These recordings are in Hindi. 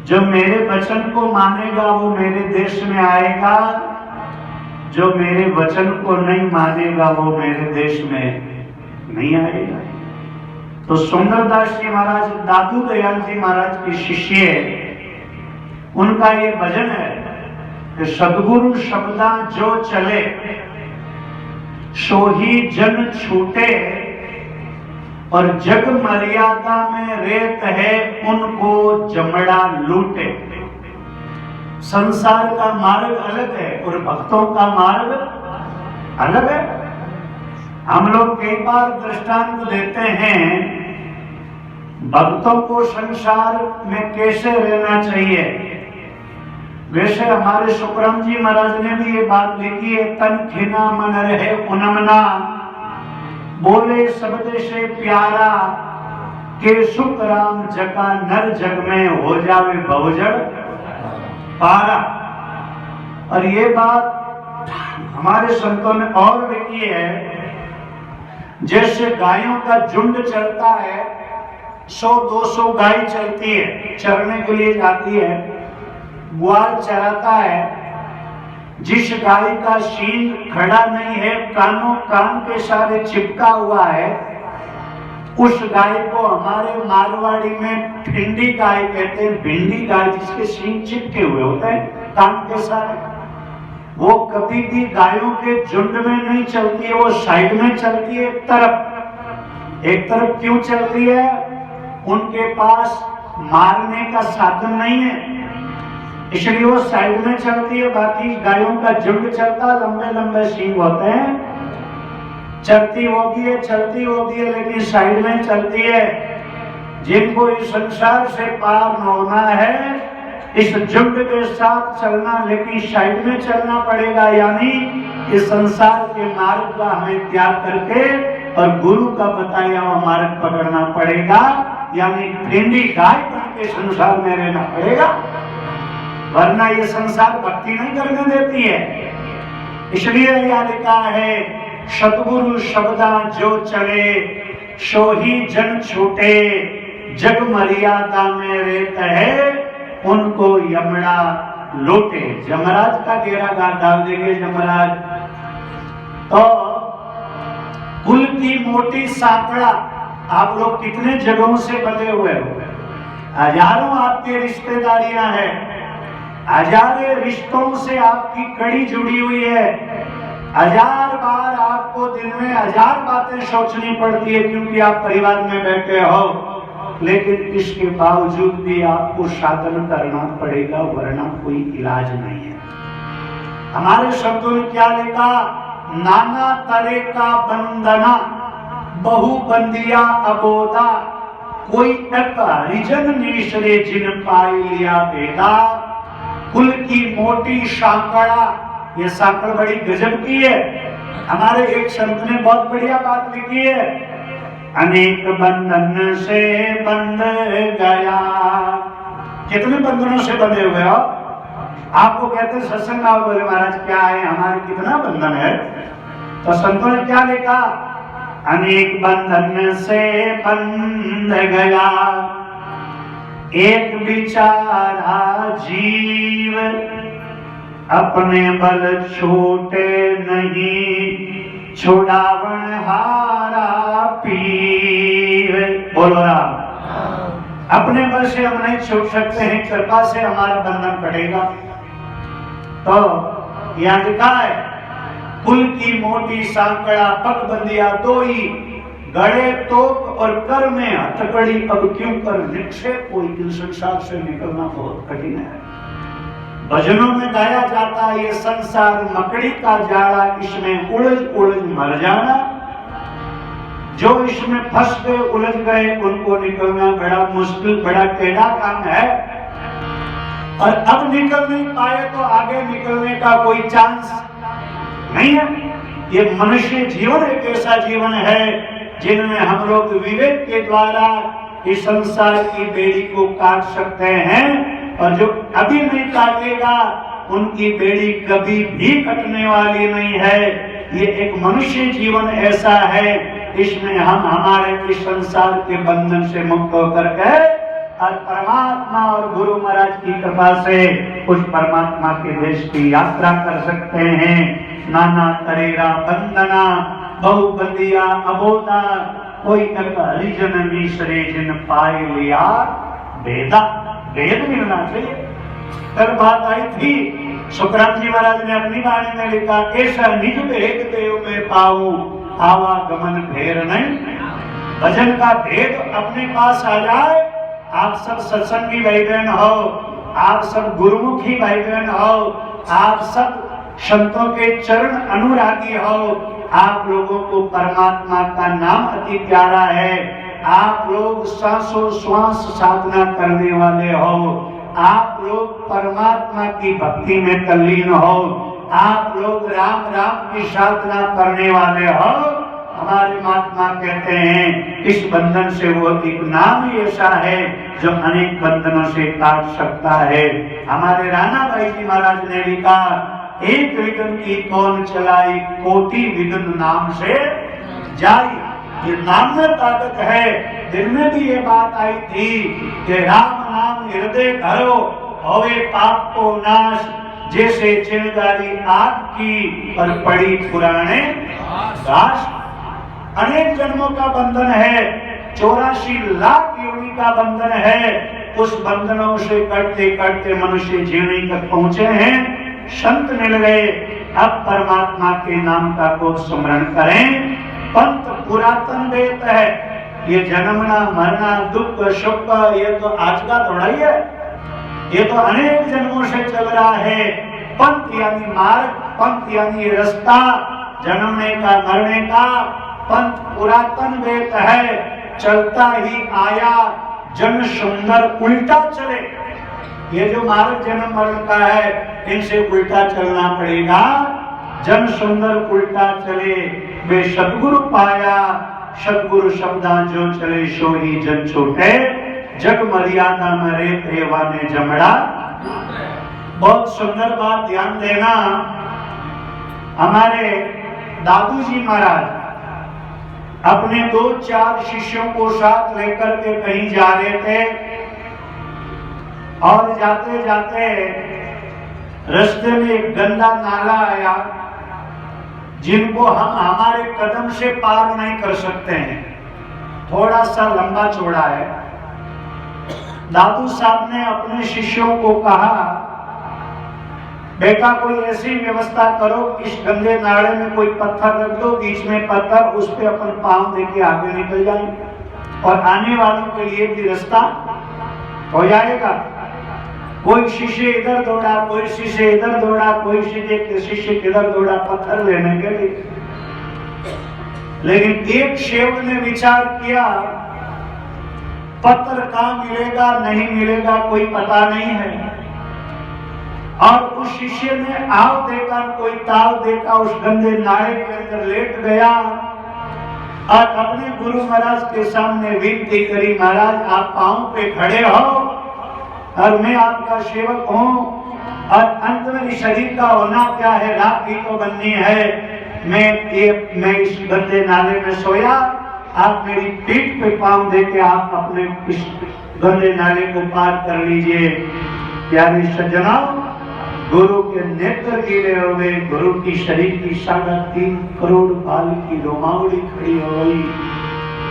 जो मेरे वचन को मानेगा वो मेरे देश में आएगा, जो मेरे वचन को नहीं मानेगा वो मेरे देश में नहीं आएगा। तो सुंदरदास जी महाराज दादू दयाल जी महाराज के शिष्य, उनका ये भजन है कि सदगुरु शब्दा जो चले सो ही जन छूटे, और जग मर्यादा में रेत है उनको जमड़ा लूटे। संसार का मार्ग अलग है और भक्तों का मार्ग अलग है। हम लोग कई बार दृष्टांत देते हैं भक्तों को संसार में कैसे रहना चाहिए। वैसे हमारे सुखराम जी महाराज ने भी ये बात लिखी है, तन खिना मन रहे उनमना, बोले शब्द से प्यारा, के सुख राम जका नर जग में हो जावे बहुजड़ पारा। और ये बात हमारे संतों ने और लिखी है, जैसे गायों का झुंड चलता है, 100-200 गाय चलती है, चरने के लिए जाती है, ग्वाल चराता है। जिस गाय का सींग खड़ा नहीं है, कानों कान के सारे चिपका हुआ है, उस गाय को हमारे मारवाड़ी में भिंडी गाय कहते हैं। भिंडी गाय जिसके सींग चिपके हुए होते हैं कान के सारे, वो कभी भी गायों के झुंड में नहीं चलती है, वो साइड में चलती है। एक तरफ क्यों चलती है? उनके पास मारने का साधन नहीं है, इसलिए वो साइड में चलती है। बाकी गायों का झुंड चलता, लंबे लंबे सींग होते हैं, चलती वो भी है, चलती वो भी है, लेकिन साइड में चलती है। जिनको इस संसार से पार होना है, इस झुंड के साथ चलना, लेकिन साइड में चलना पड़ेगा। यानी इस संसार के मार्ग का हमें त्याग करके और गुरु का बताया हुआ मार्ग पकड़ना पड़ेगा। यानी भिंडी गाय बन के संसार में रहना पड़ेगा, वरना ये संसार भक्ति नहीं करने देती है। इसलिए यह लिखा है, सतगुरु शब्दा जो चले सो ही जन छूटे, जग मर्यादा में रेत है उनको यमड़ा लूटे। यमराज का डेरा गाड़ डाल देंगे यमराज। तो कुल की मोटी साकड़ा, आप लोग कितने जगहों से बंधे हुए हो, हजारों आपके रिश्तेदारियां हैं, हजारों रिश्तों से आपकी कड़ी जुड़ी हुई है। 1000 बार आपको दिन में 1000 बातें सोचनी पड़ती है, क्योंकि आप परिवार में बैठे हो। लेकिन इसके बावजूद भी आपको साधन करना पड़ेगा, वरना कोई इलाज नहीं है। हमारे शब्दों ने क्या लिखा, नाना तरह का बंधना बहु बंदिया अबोधा, कोई एक हरिजन निश्रे जिन पाई लिया बेटा। कुल की मोटी साकड़ा, ये साकड़ बड़ी गजब की है। हमारे एक संत ने बहुत बढ़िया बात लिखी है, अनेक बंधन से बंध गया। कितने बंधनों से बंधे हुए हो? आपको कहते हैं सत्संग आओ, बोले महाराज क्या है, हमारे कितना बंधन है। तो संतों ने क्या लिखा, अनेक बंधन से बंध गया, एक बिचारा जीव अपने बल छूटे नहीं, छुड़ावन हारा पीर। बोलो राम। अपने बल से हम नहीं छूट सकते हैं, कृपा से हमारा बंधन कटेगा। तो यहां लिखा है, कुल की मोटी सांकड़ा पग बंदिया दो ही, गड़े तोप और कर में हथकड़ी, अब क्यों कर निक्षेप, कोई संसार से निकलना बहुत कठिन है। भजनों में गाया जाता है, ये संसार मकड़ी का जाड़ा, इसमें उलझ उलझ मर जाना। जो इसमें फंस गए, उलझ गए, उनको निकलना बड़ा मुश्किल, बड़ा टेढ़ा काम है। और अब निकल नहीं पाए तो आगे निकलने का कोई चांस नहीं है। ये मनुष्य जीवन एक ऐसा जीवन है जिनमें हम लोग विवेक के द्वारा इस संसार की बेड़ी को काट सकते हैं, और जो अभी नहीं काटेगा उनकी बेड़ी कभी भी कटने वाली नहीं है। ये एक मनुष्य जीवन ऐसा है, इसमें हम हमारे इस संसार के बंधन से मुक्त होकर के और परमात्मा और गुरु महाराज की कृपा से उस परमात्मा के देश की यात्रा कर सकते हैं। नाना तरेरा बंदना बहु बंदिया अबोधा कोई एक हरिजन मिश्रे जिन पाए लिया वेदा, वेद मिलना चाहिए। कल बात आई थी, सुखराम जी महाराज ने अपनी वाणी में लिखा, ऐसा निज भेद देव में पाऊं आवागमन फेर नहीं। भजन का भेद अपने पास आ जाए। आप सब सत्संगी भाई बहन हो, आप सब गुरुमुखी भाई बहन हो, आप सब संतों के चरण अनुरागी हो, आप लोगों को परमात्मा का नाम अति प्यारा है। आप लोग सांसों श्वास साधना करने वाले हो, आप लोग परमात्मा की भक्ति में तल्लीन हो, आप लोग राम राम की साधना करने वाले हो। हमारे महात्मा कहते हैं इस बंधन से वो एक नाम ही ऐसा है जो अनेक बंधनों से काट सकता है। हमारे राणा भाई जी महाराज ने लिखा, एक विघ्न की कौन चलाई कोटि विघ्न नाम से जाई। ये नाम में ताकत है। दिन में भी ये बात आई थी कि राम नाम हृदय धरो होवे पाप को नाश, जैसे चिंगारी आग की पर पड़ी पुराने घास। अनेक जन्मों का बंधन है, 84 लाख योनि का बंधन है। उस बंधनों से कटते कटते मनुष्य जीवनी तक पहुंचे हैं, संत मिल गए। अब परमात्मा के नाम का को स्मरण करें। पंथ पुरातन वेद है। ये जन्मना मरना दुख सुख ये तो आज का थोड़ा ही है, ये तो अनेक जन्मों से चल रहा है। पंथ यानी मार्ग, पंथ यानी रास्ता, जन्मने का मरने का। पंथ पुरातन वेद है, चलता ही आया जन सुंदर उल्टा चले। ये जो मार्ग जन्म मरण का है, इनसे उल्टा चलना पड़ेगा। जन सुंदर उल्टा चले वे सतगुरु पाया, सतगुरु शब्दा जो चले सो ही जन छूटे। जग मर्यादा में रहते वाने जमड़ा। बहुत सुंदर बात ध्यान देना। हमारे दादू जी महाराज अपने 2-4 शिष्यों को साथ लेकर के कहीं जा रहे थे और जाते जाते रास्ते में एक गंदा नाला आया जिनको हम हमारे कदम से पार नहीं कर सकते हैं, थोड़ा सा लंबा चौड़ा है। दादू साहब ने अपने शिष्यों को कहा, बेटा कोई ऐसी व्यवस्था करो, इस गंदे नाले में कोई पत्थर रख दो, बीच में पत्थर, उस पे अपन पांव देके आगे निकल जाएंगे और आने वालों के लिए भी रास्ता हो जाएगा। कोई शिष्य इधर दौड़ा, कोई शिष्य इधर दौड़ा, कोई शिष्य इधर दौड़ा पत्थर लेने के लिए। लेकिन एक सेवक ने विचार किया, पत्थर कहाँ मिलेगा नहीं मिलेगा कोई पता नहीं है। और उस शिष्य ने आव देकर कोई ताव देकर उस गंदे नाले के अंदर लेट गया और अपने गुरु महाराज के सामने विनती करी, महाराज आप पांव पे खड़े हो और मैं आपका सेवक हूँ और अंत में शरीर का होना क्या है, राख ही तो बननी है। मैं इस गंदे नाले में सोया, आप मेरी पीठ पे पांव देके आप अपने इस गंदे नाले को पार कर लीजिए। प्यारे सज्जनों, गुरु के नेत्र गिरे हो गए, गुरु की शरीर की 3.5 करोड़ बाल की रोमावली खड़ी हो गई,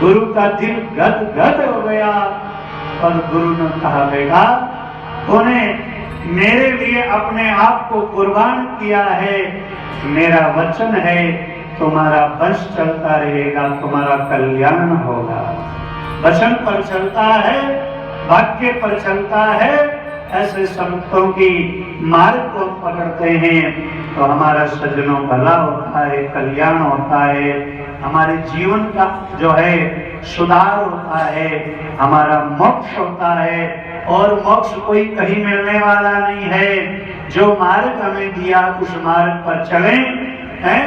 गुरु का दिल गद गद हो गया और गुरु ने कहा, बेटा तूने मेरे लिए अपने आप को कुर्बान किया है, मेरा वचन है तुम्हारा वंश चलता रहेगा, तुम्हारा कल्याण होगा। वचन पर चलता है, वाक्य पर चलता है, ऐसे संतों की मार्ग को पकड़ते हैं तो हमारा सज्जनों भला होता है, कल्याण होता है, हमारे जीवन का जो है सुधार होता है, हमारा मोक्ष होता है। और मोक्ष कोई कहीं मिलने वाला नहीं है। जो मार्ग हमें दिया उस मार्ग पर चलें, हैं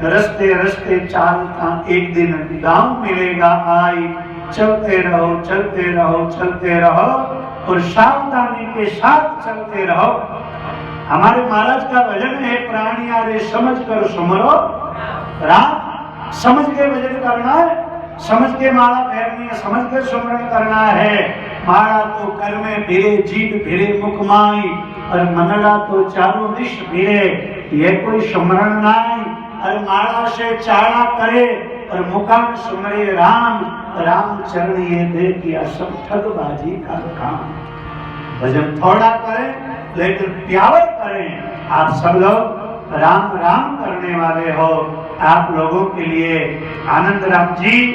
रस्ते रस्ते चालता एक दिन गांव मिलेगा आई, चलते रहो चलते रहो चलते रहो और सावधानी के साथ चलते रहो। हमारे महाराज का भजन है, प्राणिया रे समझ कर सुमरो राम। समझ के भजन करना है, समझ के माला फेरनी है, समझ के सुमरण करना है। माड़ा तो कर में फिरे, जीभ फिरे मुख माई, और मनड़ा तो चारों दिश फिरे, ये कोई सुमरण नाई। और माड़ा से चाड़ा करे और मुकाम सुमरे राम, राम चरण ये दे किया सब ठगबाजी का काम। भजन थोड़ा करें लेकिन प्यावर करें। आप सब लोग राम राम करने वाले हो। आप लोगों के लिए आनंद राम जी,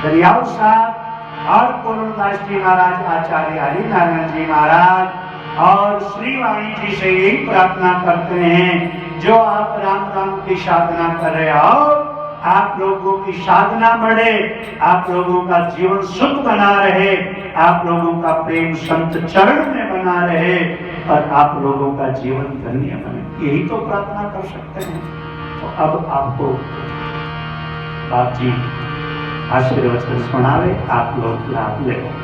दरियाव साहब और पूर्णदास जी महाराज, आचार्य हरिनारायण जी महाराज और श्रीवाणी जी से यही प्रार्थना करते हैं, जो आप राम राम की साधना कर रहे हो, आप लोगों की साधना बढ़े, आप लोगों का जीवन सुख बना रहे, आप लोगों का प्रेम संत चरण में बना रहे, और आप लोगों का जीवन धन्य बने। यही तो प्रार्थना कर सकते हैं। तो अब आपको बाप जी आशीर्वचन सुनावे, आप लोग लाभ ले।